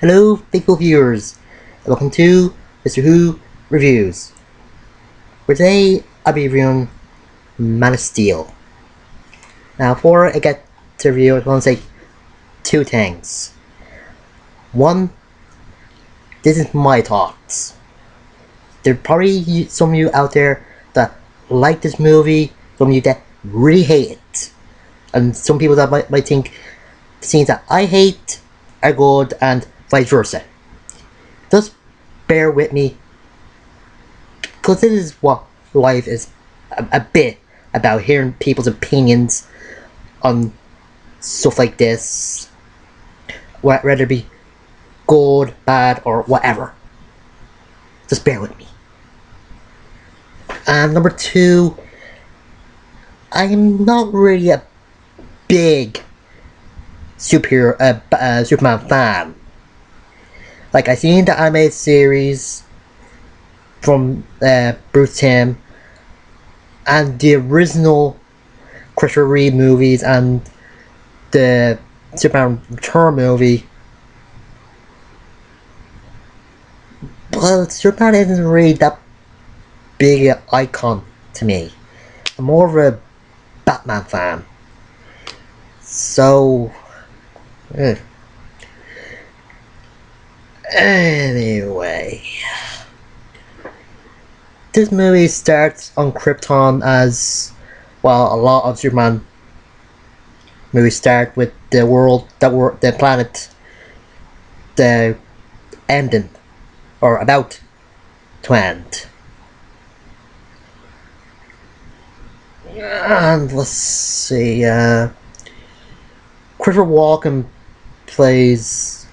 Hello, faithful viewers, and welcome to Mr. Who Reviews. For today, I'll be reviewing Man of Steel. Now, before I get to review, I want to say two things. One, this is my thoughts. There are probably some of you out there that like this movie, some of you that really hate it, and some people that might think the scenes that I hate are good, and vice versa. Just bear with me, because this is what life is a bit about, hearing people's opinions on stuff like this, whether it be good, bad, or whatever. Just bear with me. And number two, I'm not really a big Superman fan. Like, I seen the animated series from Bruce Timm and the original Christopher Reeve movies and the Superman Return movie, but Superman isn't really that big an icon to me. I'm more of a Batman fan. So, anyway, this movie starts on Krypton, as well. A lot of Superman movies start with the planet, the ending, or about to end. And let's see, Christopher Walken plays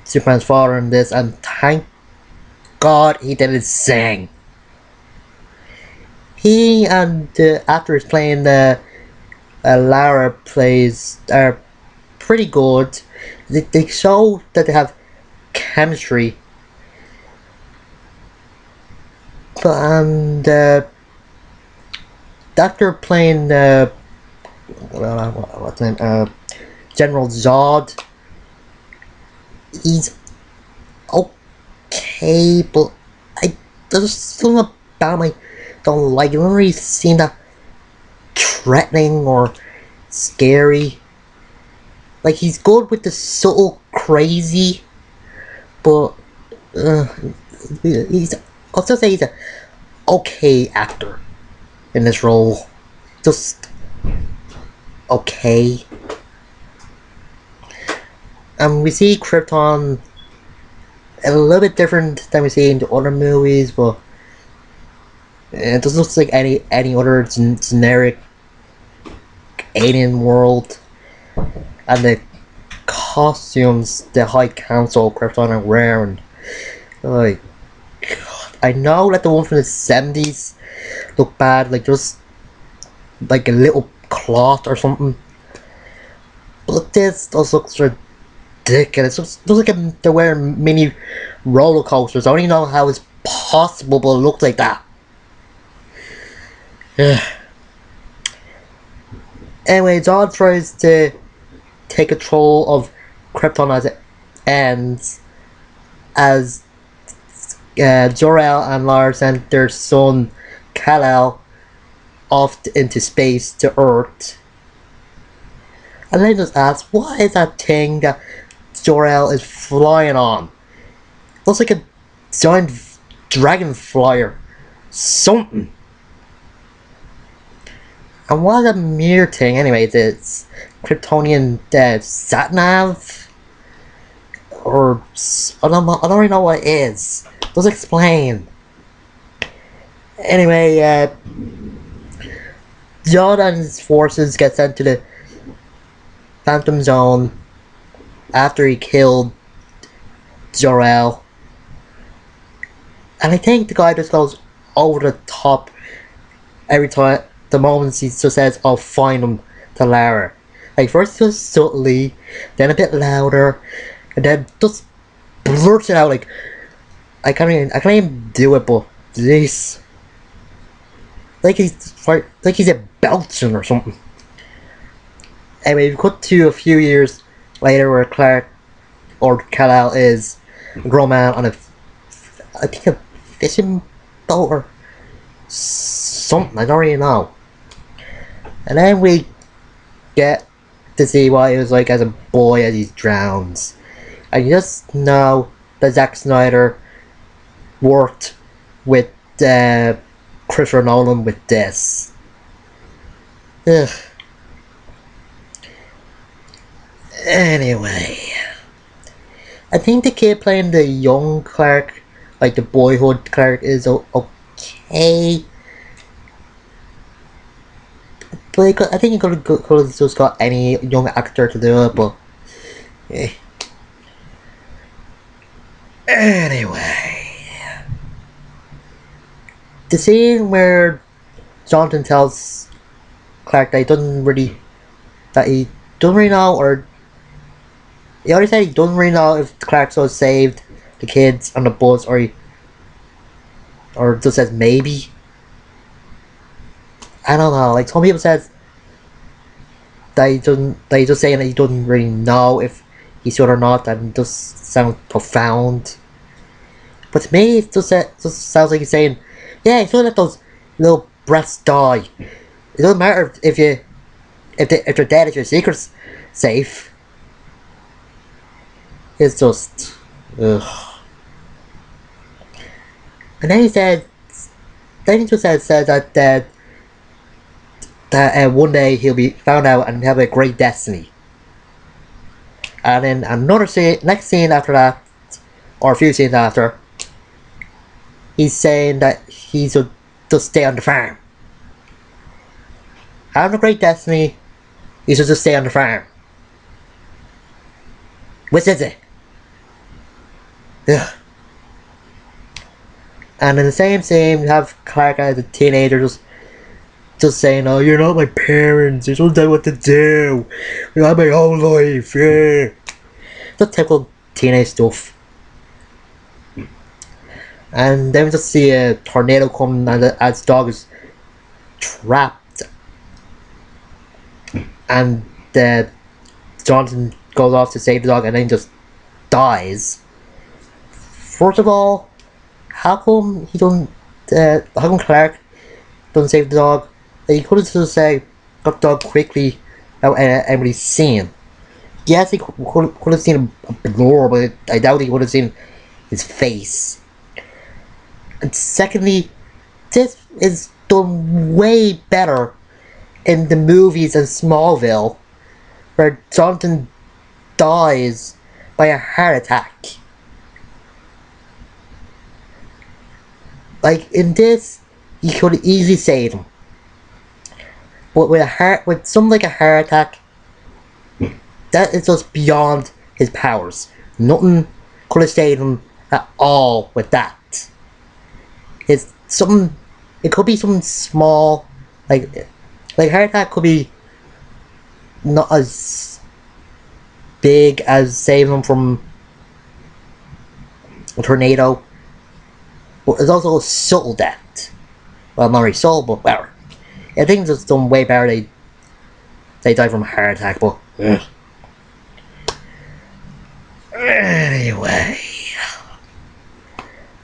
Superman's father in this, and thank God he didn't sing. He and the actors playing Lara plays are pretty good. They show that they have chemistry. And the actor playing what's his name? General Zod. He's okay, but there's something about him I don't like. I don't really seem that threatening or scary. Like, he's good with the subtle crazy, but I'll still say he's a okay actor in this role. Just okay. We see Krypton a little bit different than we see in the other movies, but it doesn't look like any other generic alien world. And the costumes the High Council Krypton are wearing, like, I know that the one from the 70s look bad, like just like a little cloth or something, but this does look ridiculous. It looks like they're wearing mini roller coasters. I don't even know how it's possible, but it looks like that. Anyway, Zod tries to take control of Krypton as it ends, as Jor-El and Lara sent their son Kal-El off into space to Earth. And then just ask, what is that thing that Jor-El is flying on? Looks like a giant dragonfly or something. And what is a mirror thing anyway? It's Kryptonian sat-nav? Or I don't really know what it is. Just explain. Anyway, Zod and his forces get sent to the Phantom Zone after he killed Jor-El. And I think the guy just goes over the top every time, the moment he just says, "I'll find him," to Lara. Like, first just subtly, then a bit louder, and then just blurts it out like, I can't even do it, but this, like he's a Belgian or something. Anyway, we cut to a few years later where Clark or Kal-El is a grown man on I think a fishing boat or something. I don't really know. And then we get to see what he was like as a boy as he drowns. I just know that Zack Snyder worked with Christopher Nolan with this. Ugh. Anyway, I think the kid playing the young Clark, like the boyhood Clark, is okay. But I think you could have just got any young actor to do it, but eh. Anyway, the scene where Jonathan tells Clark that he doesn't really know, or he already said he doesn't really know if Clark so saved the kids on the bus, or just says maybe. I don't know. Like some people said that he just saying that he doesn't really know if he should or not, and just sounds profound. But to me, it just sounds like he's saying, yeah, you should let those little brats die. It doesn't matter if they're dead, if your secret's safe. It's just, ugh. And then he just said that one day he'll be found out and have a great destiny. And then another scene, next scene after that, or a few scenes after, he's saying that he should just stay on the farm. Having a great destiny, he should just stay on the farm. Which is it? Ugh. And in the same scene, we have Clark as a teenager just saying, "Oh, you're not my parents. You don't know what to do. You have my whole life." Yeah, just typical teenage stuff. And then we just see a tornado come, and as the dog is trapped, and Jonathan goes off to save the dog, and then just dies. First of all, how come he don't? How come Clark doesn't save the dog? He could have just got the dog quickly without anybody seeing. Yes, he could have seen a blur, but I doubt he would have seen his face. And secondly, this is done way better in the movies than Smallville, where Jonathan dies by a heart attack. Like in this, you could easily save him. But with something like a heart attack, that is just beyond his powers. Nothing could have saved him at all with that. It's something. It could be something small, like heart attack could be not as big as saving him from a tornado, but it's also a subtle death. Well, not really subtle, but better. I think it's done way better. They die from a heart attack, but anyway,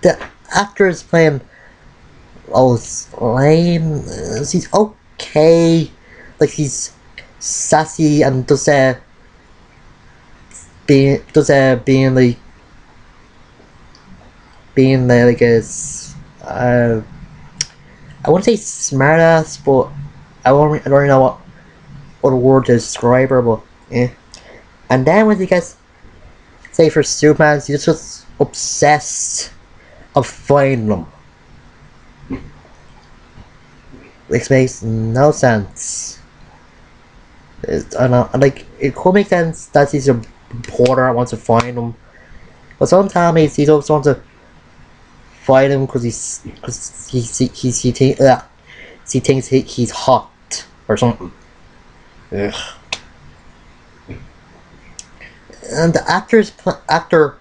the actors playing Lane, he's okay. Like he's sassy and being like a I wouldn't say smartass, but I don't really know what word to describe her, but yeah. And then when he gets, say for Superman, he's just obsessed of finding them. Which makes no sense. I know, like, it could make sense that he's a reporter and wants to find them, but sometimes he just wants to find him because he thinks he's hot or something. Ugh. And the actor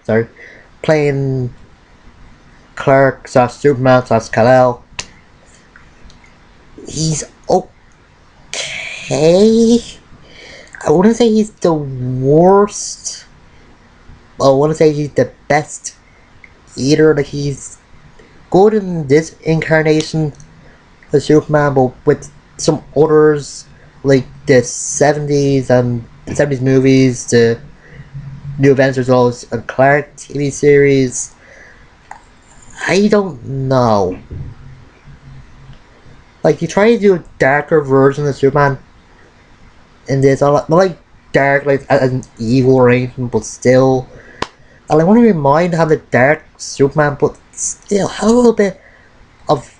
playing Clark / Superman / Kal-El, he's okay. I wouldn't say he's the worst. I wouldn't say he's the best either. Like, he's good in this incarnation of Superman, but with some others, like the 70s and the 70s movies, the New Avengers Lois and Clark TV series, I don't know. Like, you try to do a darker version of Superman in this, not like dark, like as an evil or anything, but still. And I want to remind how the dark Superman, but still have a little bit of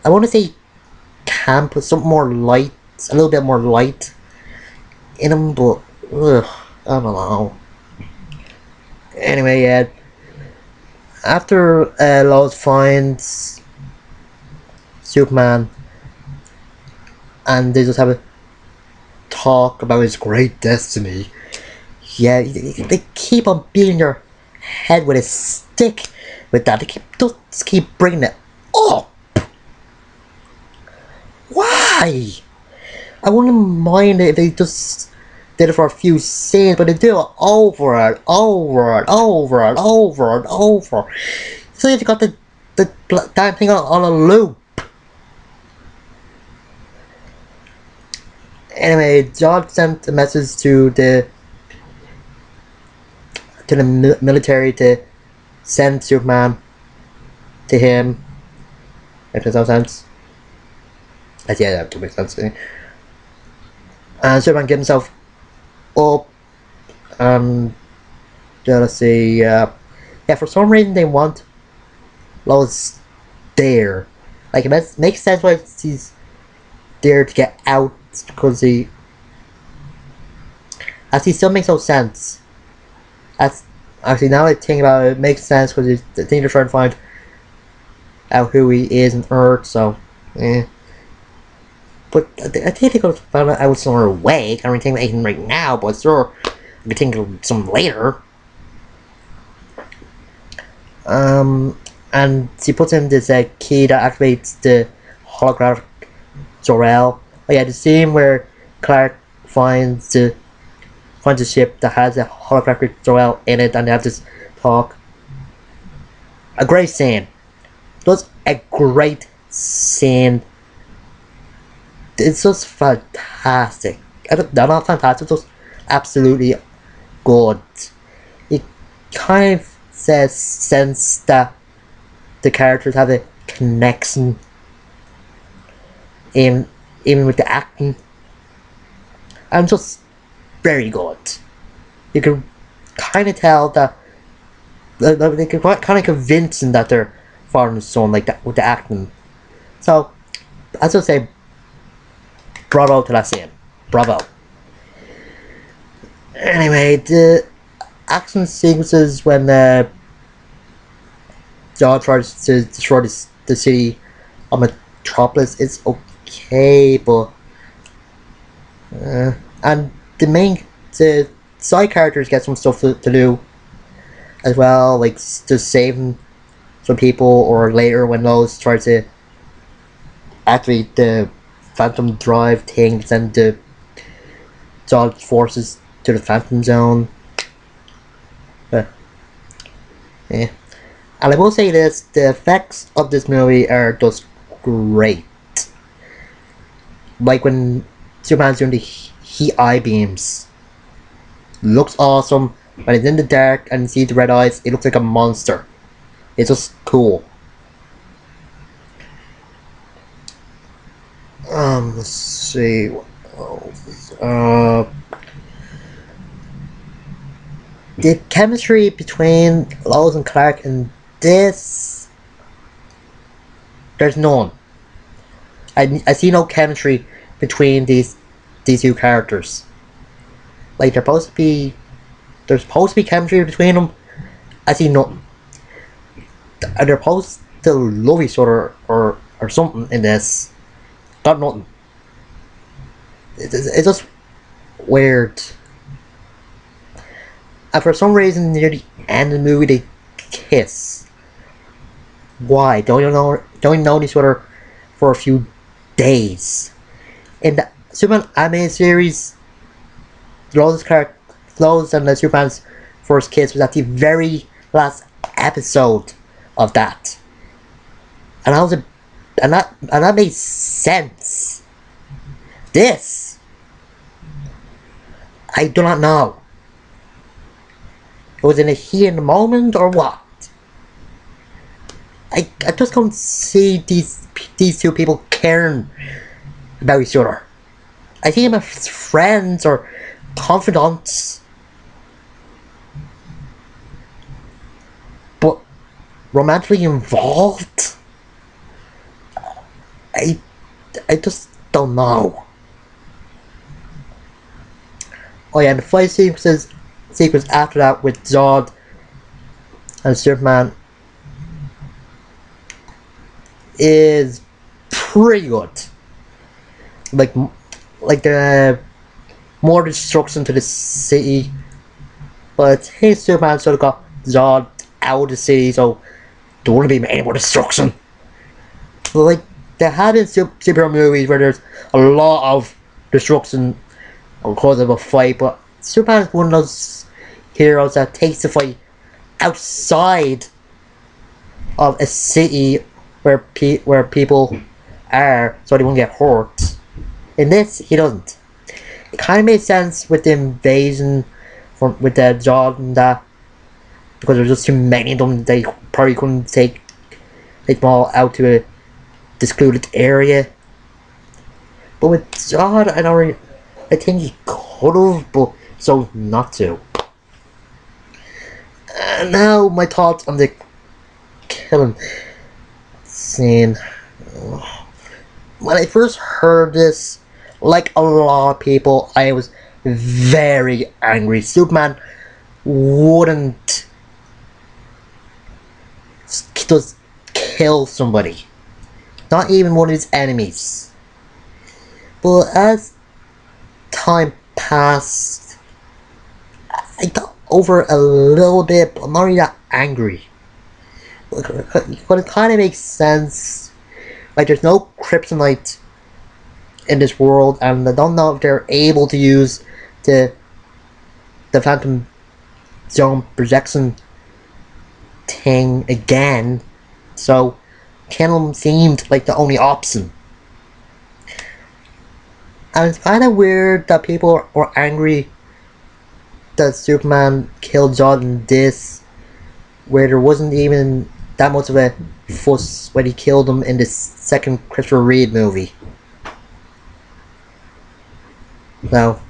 I want to say camp with some more light, a little bit more light in him, but I don't know. Anyway, yeah. After Lois finds Superman, and they just have a talk about his great destiny. Yeah, they keep on beating your head with a stick with that. They just keep bringing it up. Why? I wouldn't mind it if they just did it for a few scenes, but they do it over and over and over and over and over. So you got the damn thing on a loop. Anyway, John sent a message to the military to send Superman to him. If there's no sense. Yeah, that makes sense. And Superman gives himself up. Let's see. Yeah, for some reason they want Lois there. Like, it makes sense why he's there to get out, because he still makes no sense. That's actually, now that I think about it, it makes sense, because I think they're trying to find out who he is on Earth. So, But I think they could have found out some other way. I can't really think of anything right now, but sure, I could think of some later. And she puts in this key that activates the holographic Jor-El. Oh yeah, the scene where Clark finds the ship that has a holographic Jor-El in it, and they have this talk. A great scene. Just a great scene. It's just fantastic. They're not fantastic, just absolutely good. It kind of says sense that the characters have a connection in even with the acting, and just very good. You can kind of tell that they can kind of convince them that they're father and son, like that with the acting. So, as I say, bravo to that scene. Bravo. Anyway, the action sequences when John tries to destroy the city of Metropolis is okay, but and the side characters get some stuff to do as well, like just saving some people, or later when Lois tries to activate the Phantom Drive thing, send the Zod forces to the Phantom Zone. But yeah. And I will say this, the effects of this movie are just great. Like when Superman's doing the heat eye beams. Looks awesome. When it's in the dark and you see the red eyes, it looks like a monster. It's just cool. Let's see. The chemistry between Lois and Clark in this, there's none. I see no chemistry between these two characters. Like, there's supposed to be chemistry between them. I see none. And they're supposed to love each other or something in this. Got nothing. It's just weird. And for some reason, near the end of the movie, they kiss. Why? Don't you know each other for a few days. In the Superman anime series, Lois and the Superman's first kiss was at the very last episode of that, and that made sense. This, I do not know. It was in a heat in the moment or what? I just don't see these two people caring about each other. I see them as friends or confidants, but romantically involved? I just don't know. Oh yeah, and the fight sequence after that with Zod and Superman is pretty good. Like the more destruction to the city, but hey, Superman sort of got Zod out of the city, so there wouldn't be any more destruction. Like there have been superhero movies where there's a lot of destruction because of a fight, but Superman is one of those heroes that takes the fight outside of a city where people are, so they won't get hurt. In this, he doesn't. It kind of made sense with the invasion with the Zod and that, because there's just too many of them. They probably couldn't take them all out to a secluded area. But with Zod, I think he could have, but so not to. And now my thoughts on the killing scene. When I first heard this, like a lot of people, I was very angry. Superman wouldn't just kill somebody, not even one of his enemies. But as time passed, I got over a little bit, but I'm not really that angry. But it kind of makes sense. Like, there's no kryptonite in this world, and I don't know if they're able to use the Phantom Zone projection thing again, so killing seemed like the only option. And it's kind of weird that people were angry that Superman killed Zod in this, where there wasn't even that much of a fuss when he killed him in the second Christopher Reeve movie. Now,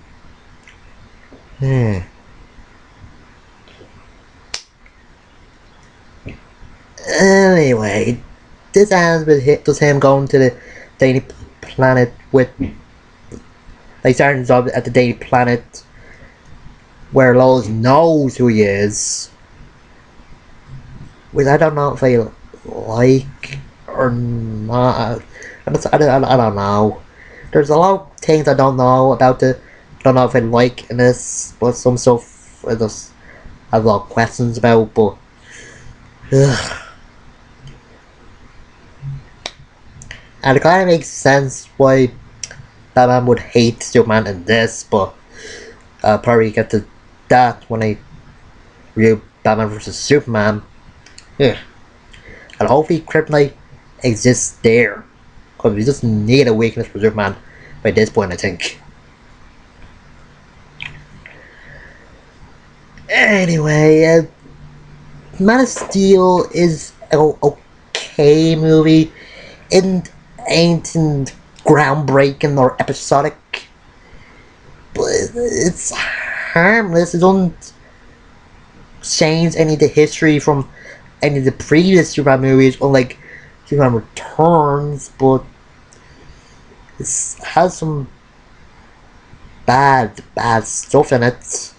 anyway, this ends with him going to the Daily Planet with, like, starting his job at the Daily Planet, where Lois knows who he is, which I don't know if I like or not. I don't know. There's a lot of things I don't know about it. I don't know if I like in this, but some stuff I just have a lot of questions about. But and it kind of makes sense why Batman would hate Superman in this, but I'll probably get to that when I review Batman vs Superman. Yeah. And hopefully Kryptonite exists there, because we just need a weakness for Superman by this point, I think. Anyway, Man of Steel is an okay movie. It ain't groundbreaking or episodic, but it's harmless. It doesn't change any of the history from any of the previous Superman movies, unlike Superman Returns, but it has some bad stuff in it,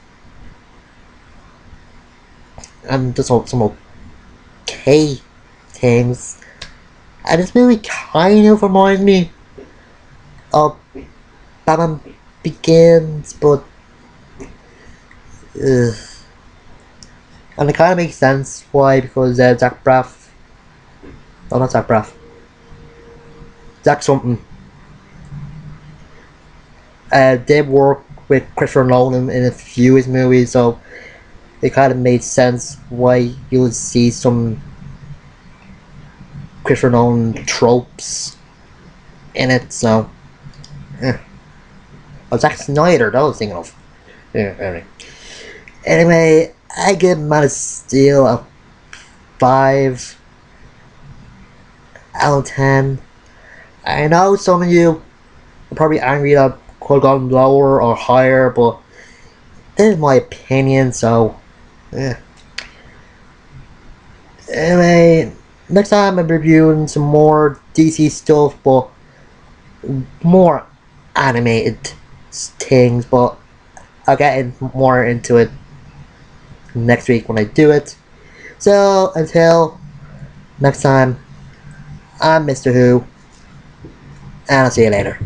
and just some okay things. And this movie kind of reminds me of Batman Begins, but and it kind of makes sense why, because Zach Braff, no, not Zach Braff, Zach something, did work with Christopher Nolan in a few of his movies, so it kind of made sense why you would see some Christopher Nolan tropes in it. So, eh. Oh, Zack Snyder, that I was thinking of. Yeah, anyway, I give Man of Steel a 5 out of 10. I know some of you are probably angry that could have gone lower or higher, but this is my opinion, so yeah. Anyway, next time I'm reviewing some more DC stuff, but more animated things, but I'll get more into it next week when I do it. So, until next time, I'm Mr. Who, and I'll see you later.